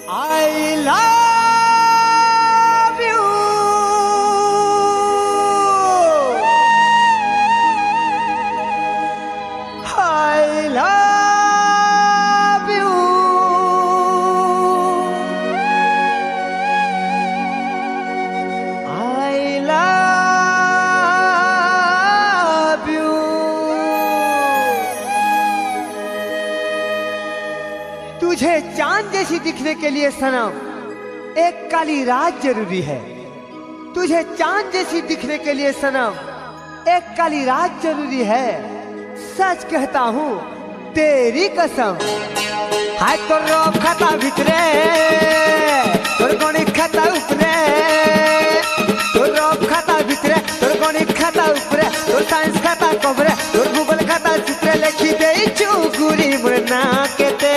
I love you. I love you. I love you. तुझे चांद जैसी दिखने के लिए सनम एक काली रात जरूरी है। तुझे चांद जैसी दिखने के लिए सनम एक काली रात जरूरी है। सच कहता हूँ तेरी कसम। हाय तो रोब खाता भितरे तोर गणित खाता ऊपरे, तोर रोब खाता भितरे तोर गणित खाता ऊपरे, तोर साइंस खाता कबरे, तोर भूगोल खाता चित्रे लिखी दे चुगुरी मुरना केते।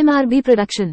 MRB Production